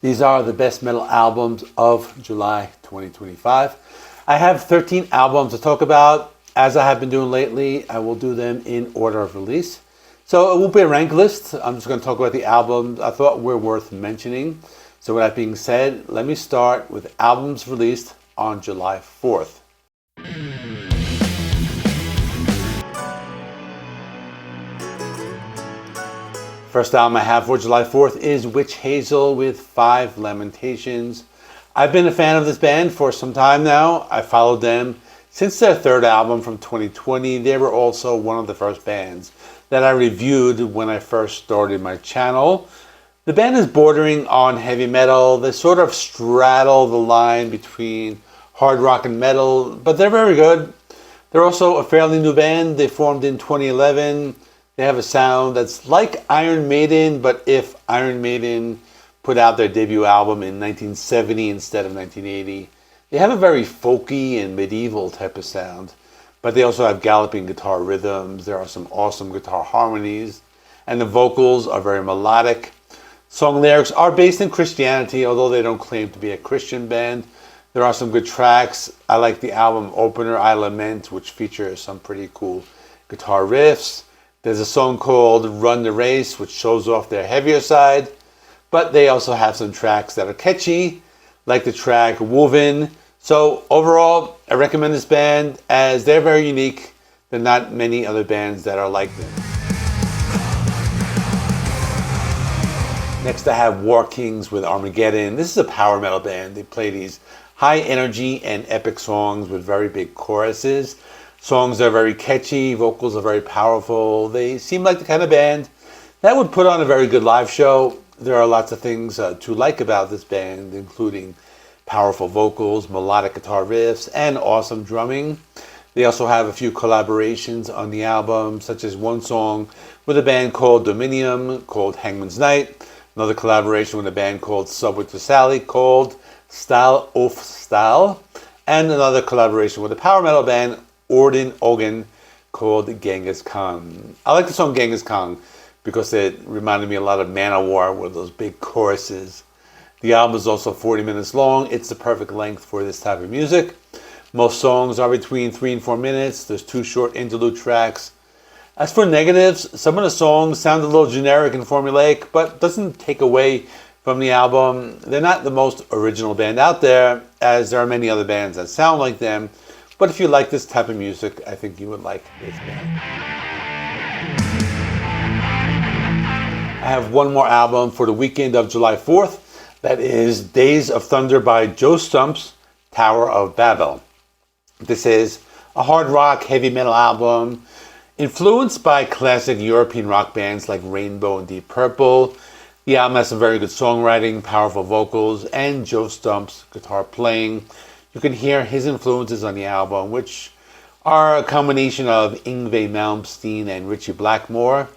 These are the best metal albums of July 2025. I have 13 albums to talk about. As I have been doing lately, I will do them in order of release. So it won't be a rank list. I'm just going to talk about the albums I thought were worth mentioning. So with that being said, let me start with albums released on July 4th. First album I have for July 4th is Wytch Hazel with 5 Lamentations. I've been a fan of this band for some time now. I followed them since their third album from 2020. They were also one of the first bands that I reviewed when I first started my channel. The band is bordering on heavy metal. They sort of straddle the line between hard rock and metal, but they're very good. They're also a fairly new band. They formed in 2011. They have a sound that's like Iron Maiden, but if Iron Maiden put out their debut album in 1970 instead of 1980. They have a very folky and medieval type of sound, but they also have galloping guitar rhythms. There are some awesome guitar harmonies, and the vocals are very melodic. Song lyrics are based in Christianity, although they don't claim to be a Christian band. There are some good tracks. I like the album opener, I Lament, which features some pretty cool guitar riffs. There's a song called Run the Race, which shows off their heavier side, but they also have some tracks that are catchy, like the track Woven. So overall, I recommend this band as they're very unique. There are not many other bands that are like them. Next I have Warkings with Armageddon. This is a power metal band. They play these high energy and epic songs with very big choruses. Songs are very catchy, vocals are very powerful. They seem like the kind of band that would put on a very good live show. There are lots of things to like about this band, including powerful vocals, melodic guitar riffs, and awesome drumming. They also have a few collaborations on the album, such as one song with a band called Dominium called Hangman's Night, another collaboration with a band called Subway to Sally called Style of Style, and another collaboration with a power metal band Orden Ogan called Genghis Khan. I like the song Genghis Khan because it reminded me a lot of Manowar with those big choruses. The album is also 40 minutes long. It's the perfect length for this type of music. Most songs are between 3 and 4 minutes. There's 2 short interlude tracks. As for negatives, some of the songs sound a little generic and formulaic, but doesn't take away from the album. They're not the most original band out there, as there are many other bands that sound like them. But if you like this type of music, I think you would like this band. I have one more album for the weekend of July 4th. That is Days of Thunder by Joe Stump's Tower of Babel. This is a hard rock, heavy metal album influenced by classic European rock bands like Rainbow and Deep Purple. The album has some very good songwriting, powerful vocals, and Joe Stump's guitar playing. You can hear his influences on the album, which are a combination of Yngwie Malmsteen and Ritchie Blackmore.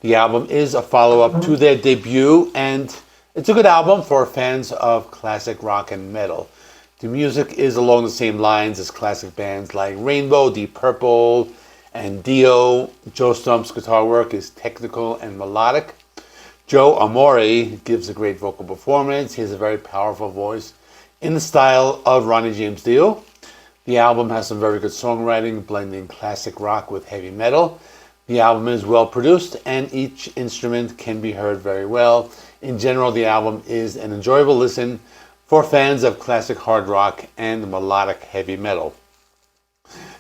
The album is a follow-up to their debut, and it's a good album for fans of classic rock and metal. The music is along the same lines as classic bands like Rainbow, Deep Purple, and Dio. Joe Stump's guitar work is technical and melodic. Joe Amore gives a great vocal performance. He has a very powerful voice in the style of Ronnie James Dio. The album has some very good songwriting, blending classic rock with heavy metal. The album is well produced and each instrument can be heard very well. In general, the album is an enjoyable listen for fans of classic hard rock and melodic heavy metal.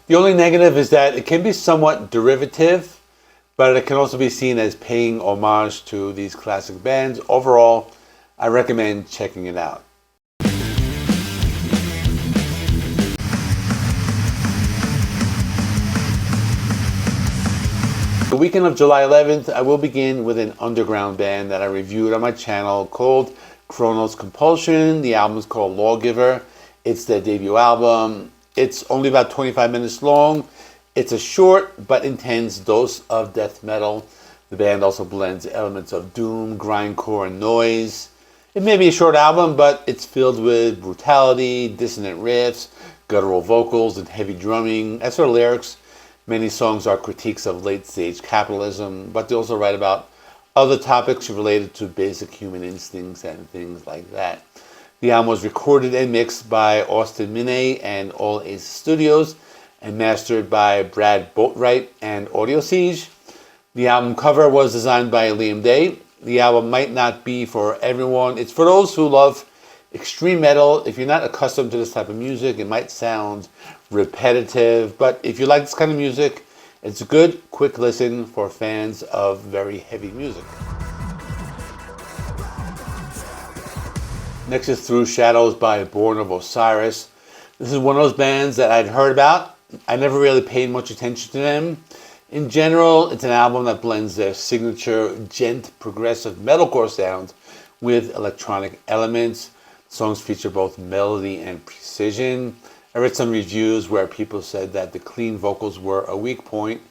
The only negative is that it can be somewhat derivative, but it can also be seen as paying homage to these classic bands. Overall, I recommend checking it out. The weekend of July 11th, I will begin with an underground band that I reviewed on my channel called Cronos Compulsion. The album is called Lawgiver. It's their debut album. It's only about 25 minutes long. It's a short but intense dose of death metal. The band also blends elements of doom, grindcore, and noise. It may be a short album, but it's filled with brutality, dissonant riffs, guttural vocals, and heavy drumming. As for lyrics, many songs are critiques of late-stage capitalism, but they also write about other topics related to basic human instincts and things like that. The album was recorded and mixed by Austin Minay and All Ace Studios and mastered by Brad Boatwright and Audio Siege. The album cover was designed by Liam Day. The album might not be for everyone. It's for those who love extreme metal. If you're not accustomed to this type of music, it might sound repetitive, but if you like this kind of music, it's a good, quick listen for fans of very heavy music. Next is Through Shadows by Born of Osiris. This is one of those bands that I'd heard about. I never really paid much attention to them. In general, it's an album that blends their signature gent progressive metalcore sound with electronic elements. Songs feature both melody and precision. I read some reviews where people said that the clean vocals were a weak point,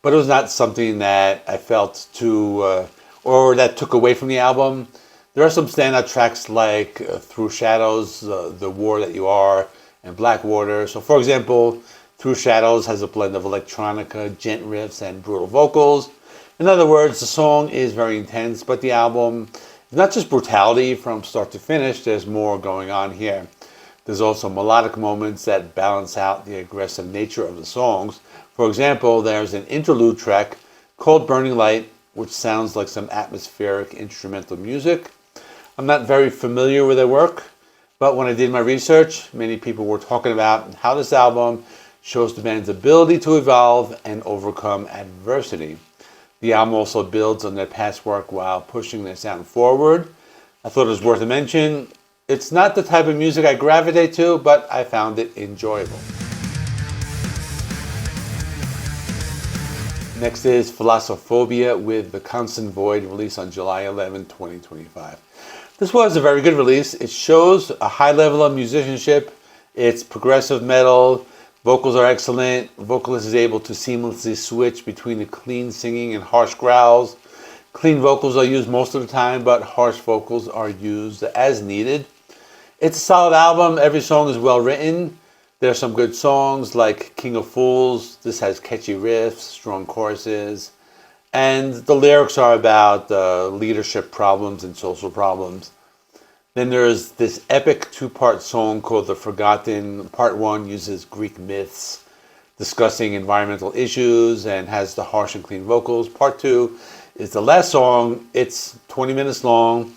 but it was not something that I felt or that took away from the album. There are some standout tracks like Through Shadows, The War That You Are, and Blackwater. So for example, Through Shadows has a blend of electronica, gent riffs, and brutal vocals. In other words, the song is very intense, but the album is not just brutality from start to finish. There's more going on here. There's also melodic moments that balance out the aggressive nature of the songs. For example, there's an interlude track called Burning Light, which sounds like some atmospheric instrumental music. I'm not very familiar with their work, but when I did my research, many people were talking about how this album shows the band's ability to evolve and overcome adversity. The album also builds on their past work while pushing their sound forward. I thought it was worth a mention. It's not the type of music I gravitate to, but I found it enjoyable. Next is Philosophobia with The Constant Void, released on July 11, 2025. This was a very good release. It shows a high level of musicianship. It's progressive metal. Vocals are excellent. Vocalist is able to seamlessly switch between the clean singing and harsh growls. Clean vocals are used most of the time, but harsh vocals are used as needed. It's a solid album. Every song is well written. There are some good songs like King of Fools. This has catchy riffs, strong choruses, and the lyrics are about leadership problems and social problems. Then there's this epic two-part song called The Forgotten. Part 1 uses Greek myths, discussing environmental issues, and has the harsh and clean vocals. Part 2 is the last song. It's 20 minutes long.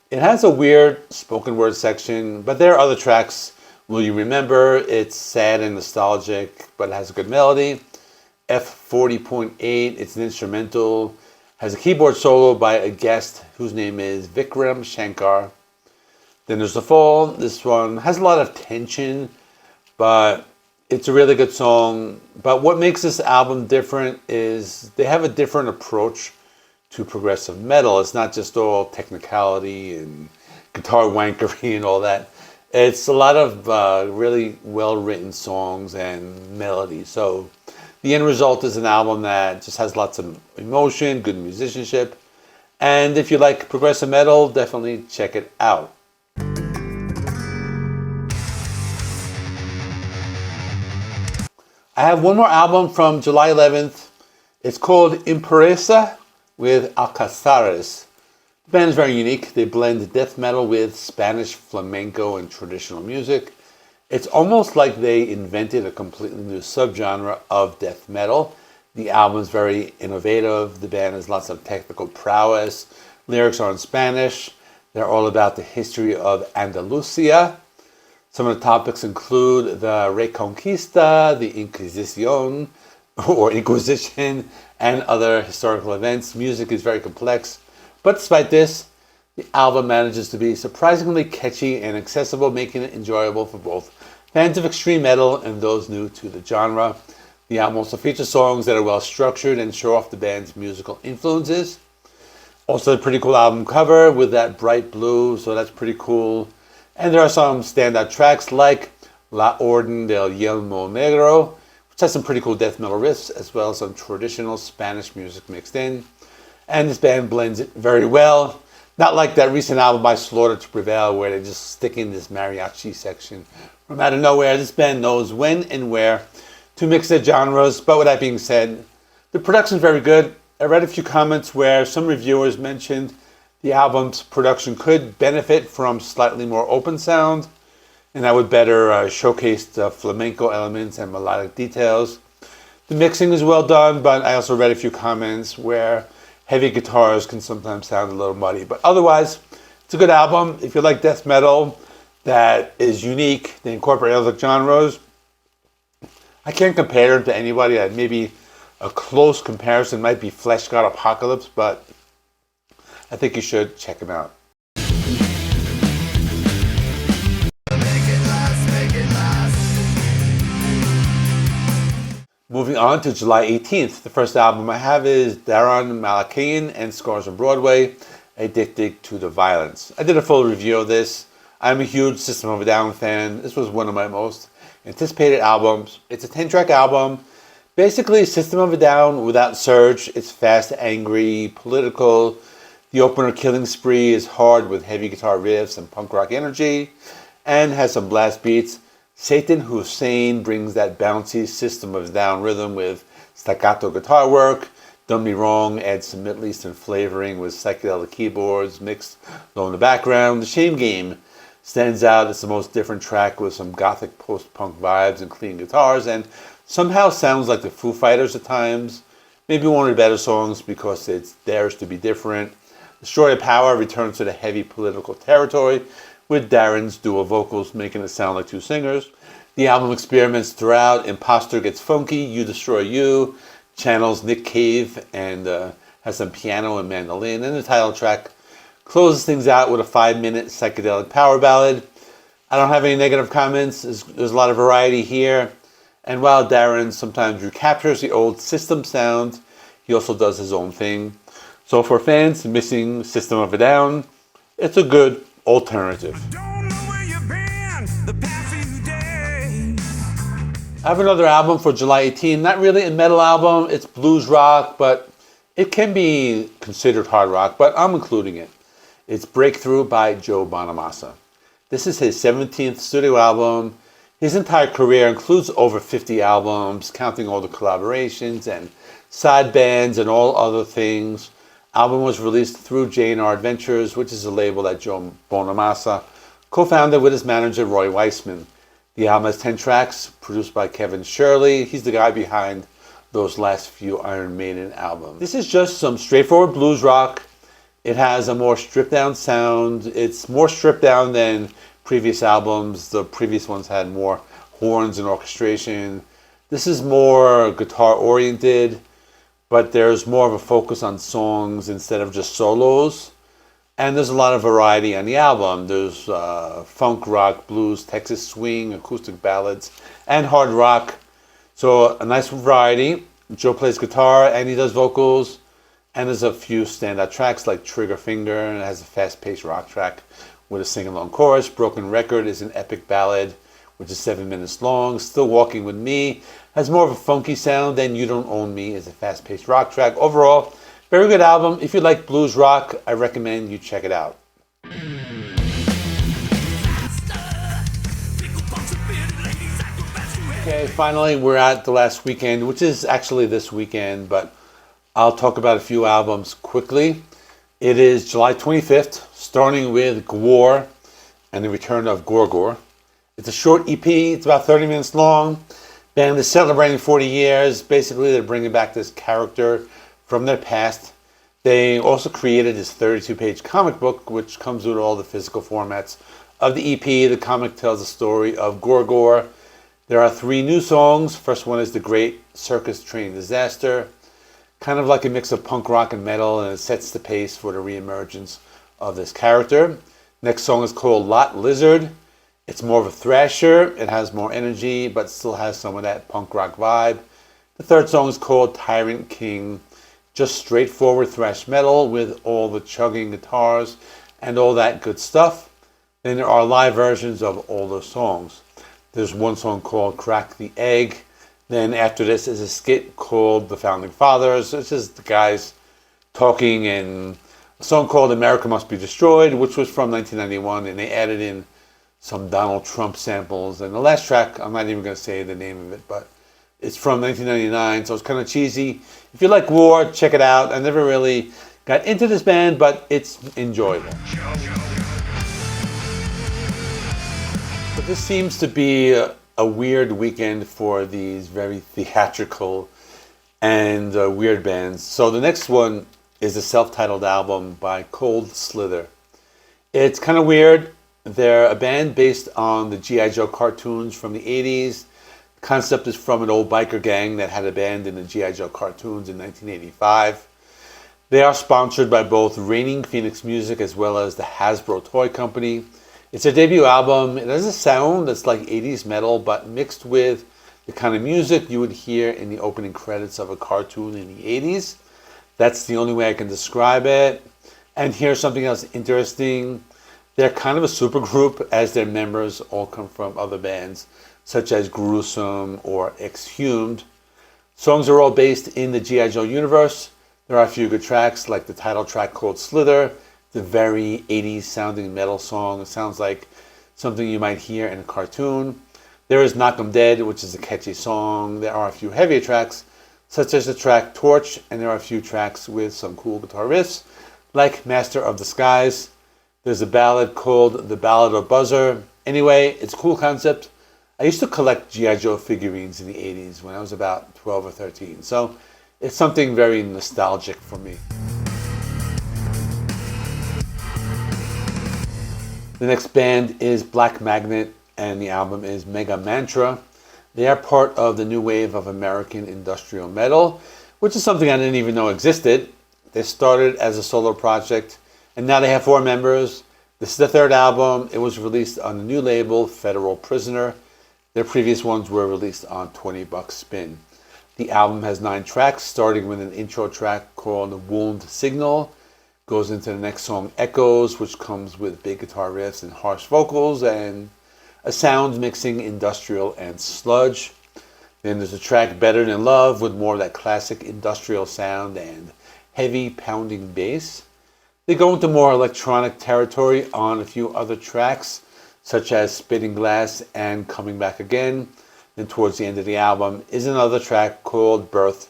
It has a weird spoken word section, but there are other tracks. Will You Remember? It's sad and nostalgic, but it has a good melody. F40.8, it's an instrumental. Has a keyboard solo by a guest whose name is Vikram Shankar. Then there's The Fall. This one has a lot of tension, but it's a really good song. But what makes this album different is they have a different approach to progressive metal. It's not just all technicality and guitar wankery and all that. It's a lot of really well-written songs and melodies. So the end result is an album that just has lots of emotion, good musicianship. And if you like progressive metal, definitely check it out. I have one more album from July 11th. It's called Impureza with Alcázares. The band is very unique. They blend death metal with Spanish flamenco and traditional music. It's almost like they invented a completely new subgenre of death metal. The album is very innovative. The band has lots of technical prowess. Lyrics are in Spanish. They're all about the history of Andalusia. Some of the topics include the Reconquista, the Inquisition, and other historical events. Music is very complex, but despite this, the album manages to be surprisingly catchy and accessible, making it enjoyable for both fans of extreme metal and those new to the genre. The album also features songs that are well structured and show off the band's musical influences. Also a pretty cool album cover with that bright blue, so that's pretty cool. And there are some standout tracks like La Orden del Yelmo Negro, which has some pretty cool death metal riffs, as well as some traditional Spanish music mixed in. And this band blends it very well. Not like that recent album by Slaughter to Prevail, where they just stick in this mariachi section from out of nowhere. This band knows when and where to mix their genres. But with that being said, the production is very good. I read a few comments where some reviewers mentioned the album's production could benefit from slightly more open sound, and that would better showcase the flamenco elements and melodic details. The mixing is well done, but I also read a few comments where heavy guitars can sometimes sound a little muddy. But otherwise, it's a good album. If you like death metal that is unique, they incorporate other genres. I can't compare them to anybody. Maybe a close comparison might be Flesh God Apocalypse, but I think you should check them out. Moving on to July 18th, the first album I have is Darren Malakian and Scars on Broadway, Addicted to the Violence. I did a full review of this. I'm a huge System of a Down fan. This was one of my most anticipated albums. It's a 10-track album. Basically, System of a Down without Surge. It's fast, angry, political. The opener, Killing Spree, is hard with heavy guitar riffs and punk rock energy, and has some blast beats. Satan Hussein brings that bouncy System of a Down rhythm with staccato guitar work. Don't Be Wrong adds some Middle Eastern flavoring with psychedelic keyboards mixed low in the background. The Shame Game stands out as the most different track with some gothic post-punk vibes and clean guitars, and somehow sounds like the Foo Fighters at times. Maybe one of the better songs because it dares to be different. Destroy the Power returns to the heavy political territory, with Darren's dual vocals making it sound like two singers. The album experiments throughout. Imposter gets funky, You Destroy You, channels Nick Cave, and has some piano and mandolin. And the title track closes things out with a 5-minute psychedelic power ballad. I don't have any negative comments. There's a lot of variety here. And while Darren sometimes recaptures the old System sound, he also does his own thing. So for fans missing System of a Down, it's a good alternative. I have another album for July 18. Not really a metal album. It's blues rock, but it can be considered hard rock, but I'm including it. It's Breakthrough by Joe Bonamassa. This is his 17th studio album. His entire career includes over 50 albums, counting all the collaborations and side bands and all other things. Album was released through J&R Adventures, which is a label that Joe Bonamassa co-founded with his manager Roy Weissman. The album has 10 tracks, produced by Kevin Shirley. He's the guy behind those last few Iron Maiden albums. This is just some straightforward blues rock. It has a more stripped down sound. It's more stripped down than previous albums. The previous ones had more horns and orchestration. This is more guitar oriented, but there's more of a focus on songs instead of just solos. And there's a lot of variety on the album. There's funk, rock, blues, Texas swing, acoustic ballads, and hard rock. So a nice variety. Joe plays guitar and he does vocals. And there's a few standout tracks like Trigger Finger, and it has a fast-paced rock track with a sing-along chorus. Broken Record is an epic ballad, which is 7 minutes long. Still Walking With Me has more of a funky sound than You Don't Own Me is a fast-paced rock track. Overall, very good album. If you like blues rock, I recommend you check it out. Okay, finally, we're at the last weekend, which is actually this weekend, but I'll talk about a few albums quickly. It is July 25th, starting with Gwar and the Return of Gor Gor. It's a short EP. It's about 30 minutes long. Band is celebrating 40 years. Basically, they're bringing back this character from their past. They also created this 32-page comic book, which comes with all the physical formats of the EP. The comic tells the story of Gor Gor. There are 3 new songs. First one is The Great Circus Train Disaster. Kind of like a mix of punk rock and metal, and it sets the pace for the reemergence of this character. Next song is called Lot Lizard. It's more of a thrasher. It has more energy, but still has some of that punk rock vibe. The third song is called Tyrant King. Just straightforward thrash metal with all the chugging guitars and all that good stuff. Then there are live versions of all those songs. There's one song called Crack the Egg. Then after this is a skit called The Founding Fathers. It's just the guys talking, and a song called America Must Be Destroyed, which was from 1991, and they added in some Donald Trump samples. And the last track, I'm not even going to say the name of it, but It's from 1999, so it's kind of cheesy. If you like Gwar, check it out. I never really got into this band, but it's enjoyable. So this seems to be a weird weekend for these very theatrical and weird bands. So the next one is a self-titled album by Cold Slither. It's kind of weird. They're a band based on the G.I. Joe cartoons from the 80s. The concept is from an old biker gang that had a band in the G.I. Joe cartoons in 1985. They are sponsored by both Reigning Phoenix Music as well as the Hasbro Toy Company. It's their debut album. It has a sound that's like 80s metal, but mixed with the kind of music you would hear in the opening credits of a cartoon in the 80s. That's the only way I can describe it. And here's something else interesting. They're kind of a supergroup, as their members all come from other bands, such as Gruesome or Exhumed. Songs are all based in the G.I. Joe universe. There are a few good tracks, like the title track called Slither, the very 80s sounding metal song. It sounds like something you might hear in a cartoon. There is Knock 'Em Dead, which is a catchy song. There are a few heavier tracks, such as the track Torch, and there are a few tracks with some cool guitar riffs, like Master of the Skies. There's a ballad called The Ballad of Buzzer. Anyway, it's a cool concept. I used to collect G.I. Joe figurines in the 80s when I was about 12 or 13, so it's something very nostalgic for me. The next band is Black Magnet, and the album is Megamantra. They are part of the new wave of American industrial metal, which is something I didn't even know existed. They started as a solo project, and now they have 4 members. This is the 3rd album. It was released on the new label, Federal Prisoner. Their previous ones were released on 20 Buck Spin. The album has 9 tracks, starting with an intro track called Wound Signal. Goes into the next song, Echoes, which comes with big guitar riffs and harsh vocals and a sound mixing industrial and sludge. Then there's a track Better Than Love with more of that classic industrial sound and heavy pounding bass. They go into more electronic territory on a few other tracks, such as Spitting Glass and Coming Back Again. Then towards the end of the album is another track called Birth,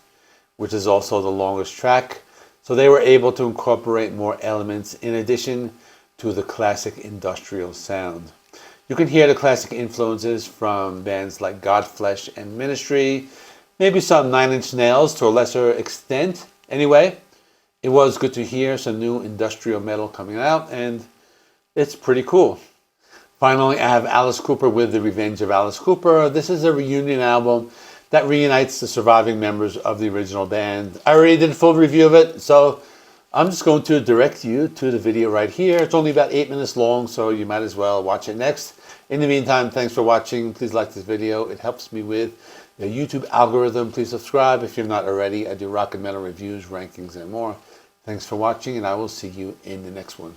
which is also the longest track. So they were able to incorporate more elements in addition to the classic industrial sound. You can hear the classic influences from bands like Godflesh and Ministry, maybe some 9 Inch Nails to a lesser extent. Anyway, it was good to hear some new industrial metal coming out, and it's pretty cool. Finally, I have Alice Cooper with The Revenge of Alice Cooper. This is a reunion album that reunites the surviving members of the original band. I already did a full review of it, so I'm just going to direct you to the video right here. It's only about 8 minutes long, so you might as well watch it next. In the meantime, thanks for watching. Please like this video. It helps me with the YouTube algorithm. Please subscribe if you're not already. I do rock and metal reviews, rankings, and more. Thanks for watching, and I will see you in the next one.